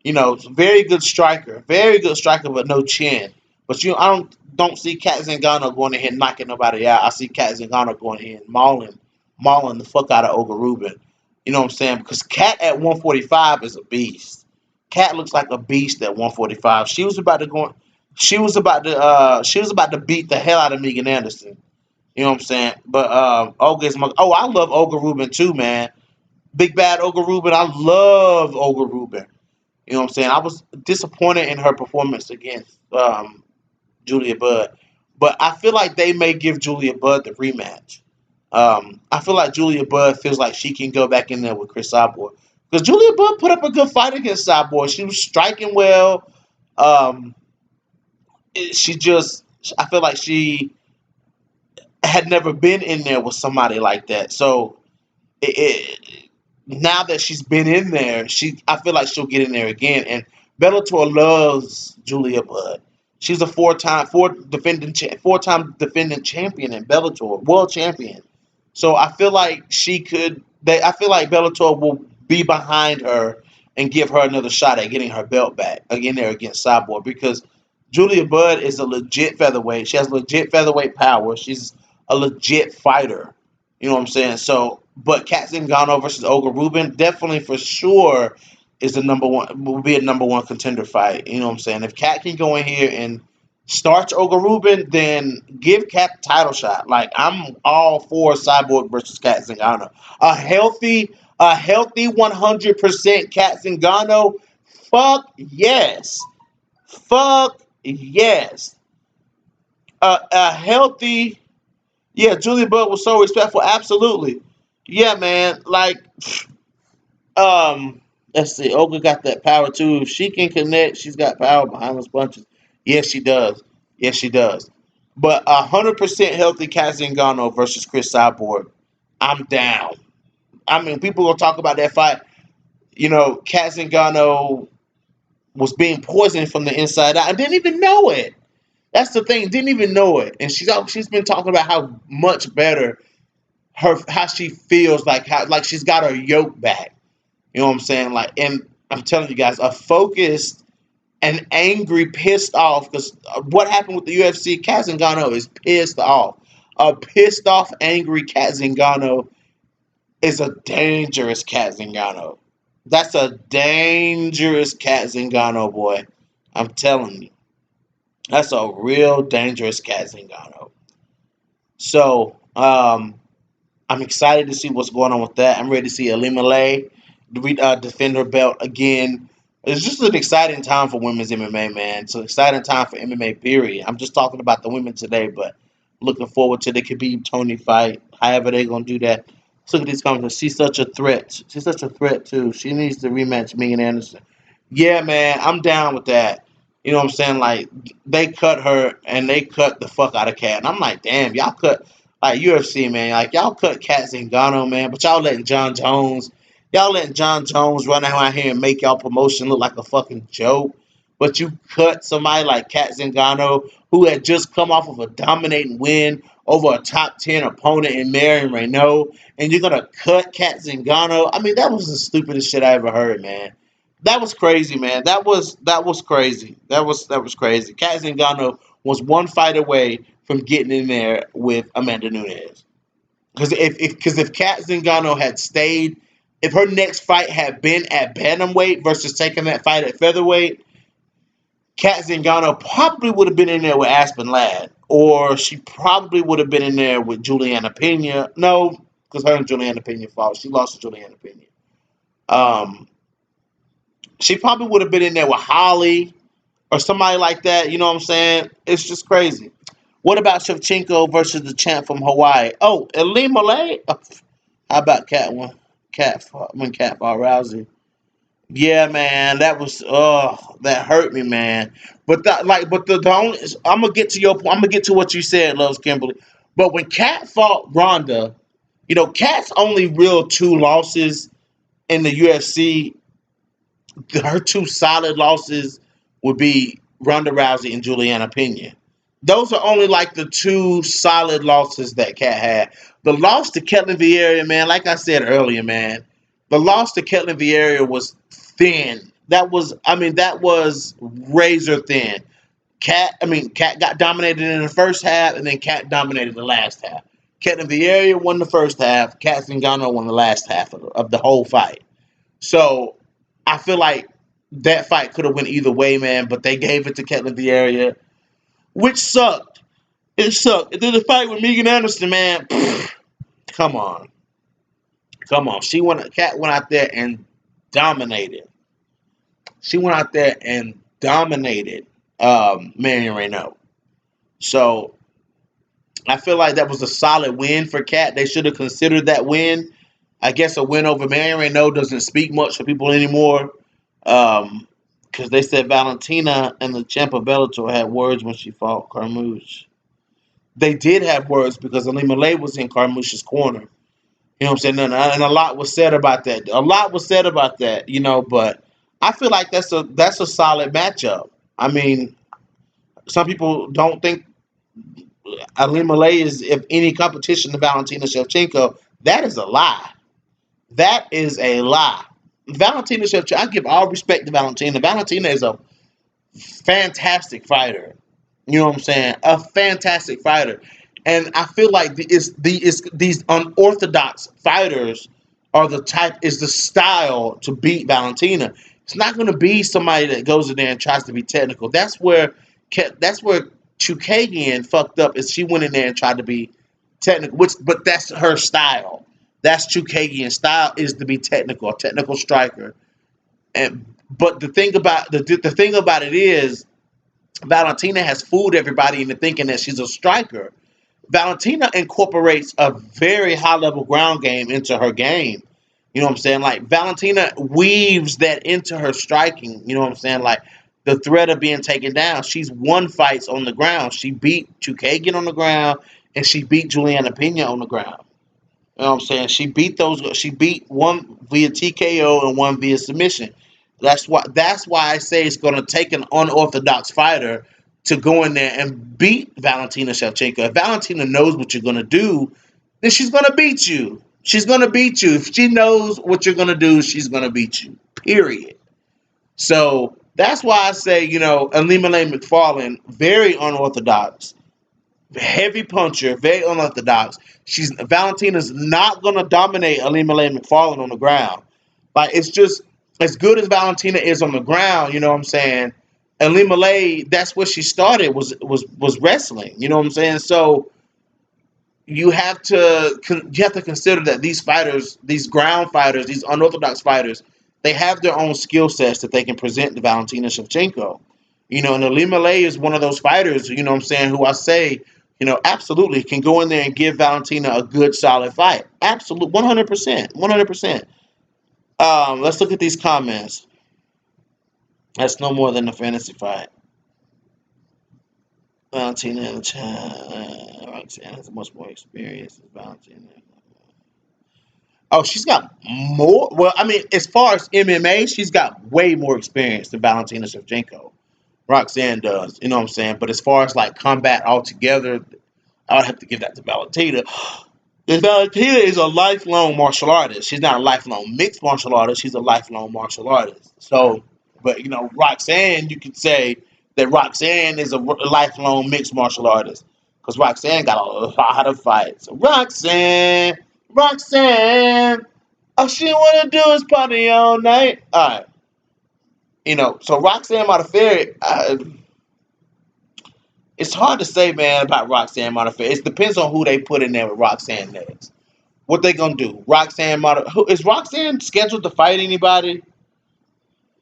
Speaker 1: Very good striker, but no chin. But I don't see Kat Zingano going in here knocking nobody out. I see Kat Zingano going in here and mauling the fuck out of Olga Rubin. You know what I'm saying? Because Kat at 145 is a beast. Kat looks like a beast at 145. She was about to beat the hell out of Megan Anderson. You know what I'm saying? But Olga is my. Oh, I love Olga Rubin too, man. Big bad Olga Rubin. I love Olga Rubin. You know what I'm saying? I was disappointed in her performance against Julia Budd, but I feel like they may give Julia Budd the rematch. I feel like Julia Budd feels like she can go back in there with Chris Cyborg, because Julia Budd put up a good fight against Cyborg. She was striking well. Um, she just, I feel like she had never been in there with somebody like that. So now that she's been in there, I feel like she'll get in there again. And Bellator loves Julia Budd. She's a four-time defending champion in Bellator, world champion. So I feel like I feel like Bellator will be behind her and give her another shot at getting her belt back again there against Cyborg, because Julia Budd is a legit featherweight. She has legit featherweight power. She's a legit fighter. You know what I'm saying? So, but Kat Zingano versus Olga Rubin definitely for sure is the number one, will be a number one contender fight. You know what I'm saying? If Kat can go in here and starch Olga Rubin, then give Kat the title shot. Like, I'm all for Cyborg versus Kat Zingano. A healthy 100% Kat Zingano. Fuck yes. Fuck yes. A healthy, yeah, Julia Budd was so respectful. Absolutely. Yeah, man. Like, um, let's see. Olga got that power too. If she can connect, she's got power behind those punches. Yes, she does. Yes, she does. But 100% healthy Kat Zingano versus Chris Cyborg, I'm down. I mean, people gonna talk about that fight. Kat Zingano was being poisoned from the inside out. I didn't even know it. That's the thing. Didn't even know it. And she's been talking about how much better how she feels, like how like she's got her yoke back. You know what I'm saying? Like, and I'm telling you guys, a focused and angry, pissed off, because what happened with the UFC, Kat Zingano is pissed off. A pissed off, angry Kat Zingano is a dangerous Kat Zingano. That's a dangerous Kat Zingano, boy. I'm telling you. That's a real dangerous Kat Zingano. So, I'm excited to see what's going on with that. I'm ready to see Elimale defend her belt again. It's just an exciting time for women's MMA, man. It's an exciting time for MMA, period. I'm just talking about the women today, but looking forward to the Khabib Tony fight. However they're gonna do that. Let's look at these comments. She's such a threat. She's such a threat too. She needs to rematch Megan Anderson. Yeah, man, I'm down with that. You know what I'm saying? Like, they cut her and they cut the fuck out of Kat. And I'm like, damn, y'all cut. like UFC, man. Like y'all cut Cat Zingano, man, but y'all letting John Jones run around here and make y'all promotion look like a fucking joke. But you cut somebody like Cat Zingano, who had just come off of a dominating win over a top 10 opponent in Marion Renault, and you're gonna cut Cat Zingano. I mean, that was the stupidest shit I ever heard, man. That was crazy, man. That was crazy. That was crazy. Cat Zingano was one fight away from getting in there with Amanda Nunes. Because if Kat Zingano had stayed, if her next fight had been at bantamweight versus taking that fight at featherweight, Kat Zingano probably would have been in there with Aspen Ladd, or she probably would have been in there with Juliana Pena. No, because her and Juliana Pena fought. She lost to Juliana Pena. Um, she probably would have been in there with Holly or somebody like that. You know what I'm saying? It's just crazy. What about Shevchenko versus the champ from Hawaii? Oh, Ali Malay. How about Cat one? Cat fought Rousey. Yeah, man, that was that hurt me, man. But the only I'm gonna get to your point. I'm gonna get to what you said, Loves Kimberly. But when Cat fought Ronda, Cat's only real two losses in the UFC, her two solid losses would be Ronda Rousey and Juliana Pena. Those are only like the two solid losses that Cat had. The loss to Ketlin Vieira, man, like I said earlier, man, the loss to Ketlin Vieira was thin. That was razor thin. Cat got dominated in the first half, and then Cat dominated the last half. Ketlin Vieira won the first half. Cat Zingano won the last half of the whole fight. So I feel like that fight could have went either way, man. But they gave it to Ketlin Vieira, which sucked. It sucked. And then the fight with Megan Anderson, man. Come on, come on. Cat went out there and dominated. She went out there and dominated Marion Renault. So I feel like that was a solid win for Cat. They should have considered that win. I guess a win over Marion Renault doesn't speak much for people anymore. Because they said Valentina and the champ of Bellator had words when she fought Carmouche. They did have words because Ali Malay was in Carmouche's corner. You know what I'm saying? And a lot was said about that. A lot was said about that, but I feel like that's a solid matchup. I mean, some people don't think Ali Malay is if any competition to Valentina Shevchenko. That is a lie. That is a lie. Valentina Shevchenko, I give all respect to Valentina. Valentina is a fantastic fighter. You know what I'm saying? A fantastic fighter. And I feel like these unorthodox fighters is the style to beat Valentina. It's not going to be somebody that goes in there and tries to be technical. That's where Chukagian fucked up. Is she went in there and tried to be technical, but that's her style. That's Chukagian's style, is to be technical, a technical striker. But the thing about it is Valentina has fooled everybody into thinking that she's a striker. Valentina incorporates a very high level ground game into her game. You know what I'm saying? Like Valentina weaves that into her striking. You know what I'm saying? Like the threat of being taken down. She's won fights on the ground. She beat Chukagian on the ground, and she beat Juliana Pena on the ground. You know what I'm saying? She beat those. She beat one via TKO and one via submission. That's why I say it's going to take an unorthodox fighter to go in there and beat Valentina Shevchenko. If Valentina knows what you're going to do, then she's going to beat you. She's going to beat you. If she knows what you're going to do, she's going to beat you. Period. So that's why I say, Ilima-Lei McFarlane, very unorthodox, heavy puncher, very unorthodox. Valentina's not going to dominate Ilima-Lei McFarlane on the ground. Like it's just as good as Valentina is on the ground. You know what I'm saying? And Lima Lay, that's where she started was wrestling. You know what I'm saying? So you have to consider that these fighters, these ground fighters, these unorthodox fighters, they have their own skill sets that they can present to Valentina Shevchenko. And Lima Lay is one of those fighters. You know what I'm saying? Who I say, absolutely can go in there and give Valentina a good solid fight. Absolutely, 100%, 100%. Let's look at these comments. That's no more than a fantasy fight. Valentina in the chat. Roxanne has much more experience than Valentina. Oh, she's got more. Well, I mean, as far as MMA, she's got way more experience than Valentina Shevchenko. Roxanne does, you know what I'm saying? But as far as like combat altogether, I would have to give that to Valentina. And Valentina is a lifelong martial artist. She's not a lifelong mixed martial artist. She's a lifelong martial artist. So, but Roxanne, you could say that Roxanne is a lifelong mixed martial artist because Roxanne got a lot of fights. Roxanne, all she want to do is party all night. All right, so Roxanne Modafferi, it's hard to say, man, about Roxanne Modafferi. It depends on who they put in there with Roxanne next. What they gonna do? Is Roxanne scheduled to fight anybody?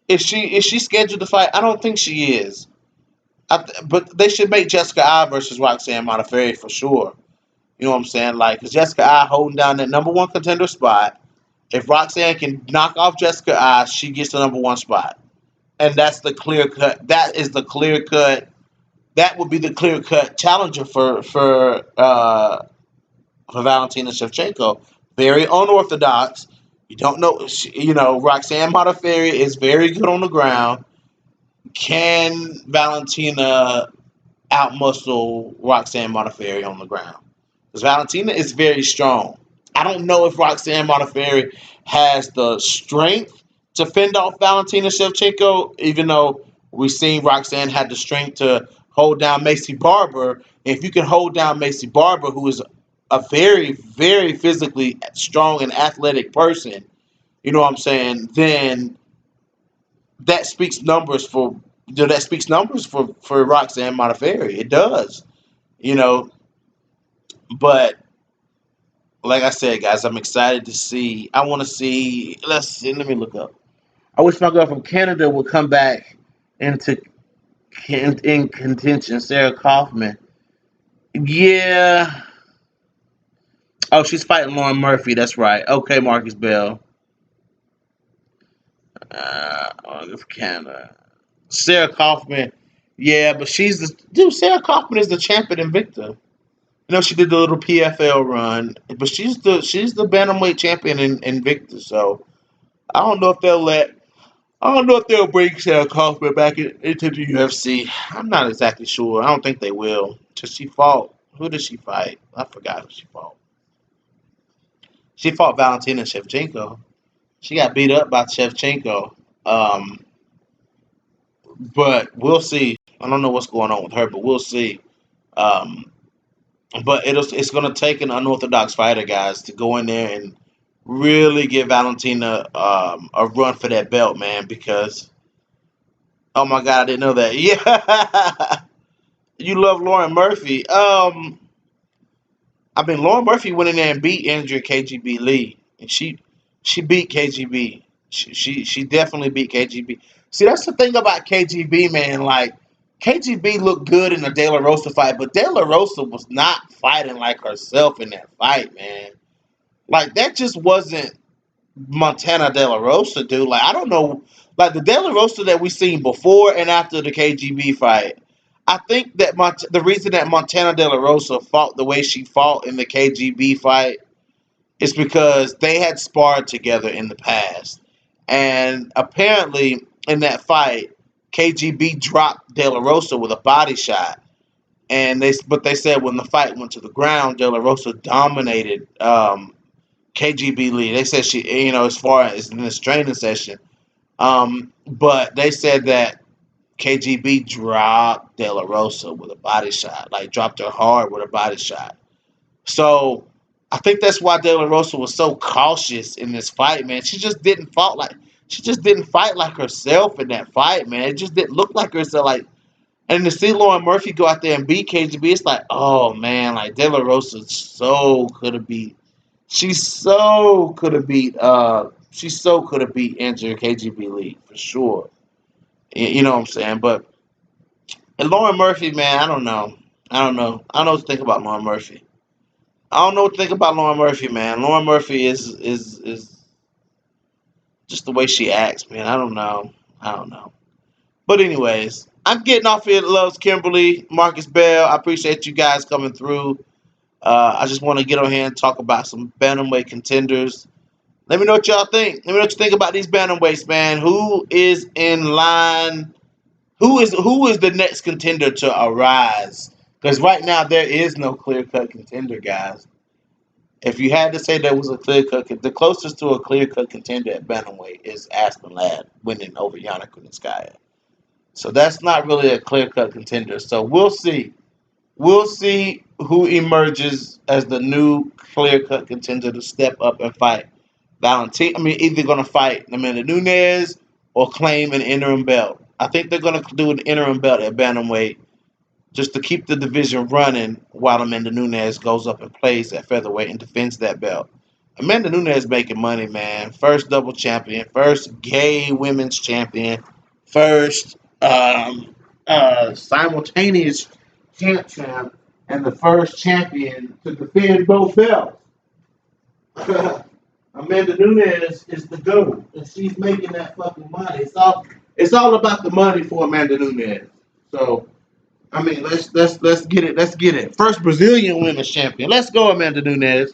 Speaker 1: Is she scheduled to fight? I don't think she is. But they should make Jessica I versus Roxanne Modafferi for sure. You know what I'm saying? Like, 'cause Jessica I holding down that number one contender spot. If Roxanne can knock off Jessica I, she gets the number one spot, and that's the clear cut. That is the clear cut. That would be the clear cut challenger for Valentina Shevchenko. Very unorthodox. You don't know, Roxanne Modafferi is very good on the ground. Can Valentina outmuscle Roxanne Modafferi on the ground? Because Valentina is very strong. I don't know if Roxanne Modafferi has the strength to fend off Valentina Shevchenko, even though we've seen Roxanne had the strength to hold down Macy Barber. If you can hold down Macy Barber, who is a very, very physically strong and athletic person, you know what I'm saying, then that speaks numbers for Roxanne Modafferi. It does, you know. But like I said, guys, I'm excited to see. I want to see. Let's see. Let me look up. I wish my girl from Canada would come back into in contention. Sarah Kaufman. Yeah. Oh, she's fighting Lauren Murphy. That's right. Okay, Marcus Bell. Canada. Sarah Kaufman. Yeah, but Sarah Kaufman is the champion Invicta. She did the little PFL run, but she's the bantamweight champion in Invicta. So I don't know if they'll bring Sarah Kaufman back into the UFC. I'm not exactly sure. I don't think they will. Cause she fought. Who did she fight? I forgot who she fought. She fought Valentina Shevchenko. She got beat up by Shevchenko. Um, but we'll see. I don't know what's going on with her, but we'll see. Um, but it's going to take an unorthodox fighter, guys, to go in there and really give Valentina a run for that belt, man. Because oh my God, I didn't know that. Yeah, you love Lauren Murphy. I mean, Lauren Murphy went in there and beat Andrea KGB Lee, and she beat KGB. She definitely beat KGB. See, that's the thing about KGB, man. Like KGB looked good in the De La Rosa fight, but De La Rosa was not fighting like herself in that fight, man. Like that just wasn't Montana De La Rosa, dude. Like I don't know, like the De La Rosa that we seen before and after the KGB fight. I think that the reason that Montana De La Rosa fought the way she fought in the KGB fight is because they had sparred together in the past, and apparently in that fight, KGB dropped De La Rosa with a body shot, and they said when the fight went to the ground, De La Rosa dominated KGB Lee. They said she, as far as in this training session, but they said that KGB dropped De La Rosa with a body shot, like dropped her hard with a body shot. So I think that's why De La Rosa was so cautious in this fight, man. She just didn't fight like herself in that fight, man. It just didn't look like herself. Like, and to see Lauren Murphy go out there and beat KGB, it's like, oh man, like De La Rosa so could have beat. She so could have beat. She so could have beat Andrea KGB Lee for sure. You know what I'm saying? But and Lauren Murphy, man, I don't know. I don't know. I don't know what to think about Lauren Murphy. I don't know what to think about Lauren Murphy, man. Lauren Murphy is just the way she acts, man. I don't know. I don't know. But anyways, I'm getting off here. Loves Kimberly, Marcus Bell. I appreciate you guys coming through. I just want to get on here and talk about some bantamweight contenders. Let me know what y'all think. Let me know what you think about these bantamweights, man. Who is in line? Who is the next contender to arise? Because right now there is no clear cut contender, guys. If you had to say there was a clear cut, the closest to a clear cut contender at bantamweight is Aspen Ladd winning over Yana Kunitskaya. So that's not really a clear cut contender. So we'll see. We'll see who emerges as the new clear cut contender to step up and fight Valentin. I mean, either going to fight Amanda Nunes or claim an interim belt. I think they're going to do an interim belt at bantamweight just to keep the division running while Amanda Nunes goes up and plays at featherweight and defends that belt. Amanda Nunes making money, man. First double champion, first gay women's champion, first simultaneous champ, and the first champion to defend both belts. Amanda Nunes is the GOAT, and she's making that fucking money. It's all about the money for Amanda Nunes. So I mean, let's get it. Let's get it. First Brazilian women's champion. Let's go, Amanda Nunes.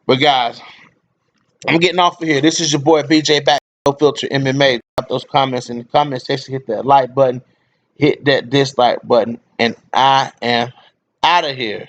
Speaker 1: But guys, I'm getting off of here. This is your boy BJ back. No filter MMA. Drop those comments in the comment section. Hit that like button. Hit that dislike button, and I am out of here.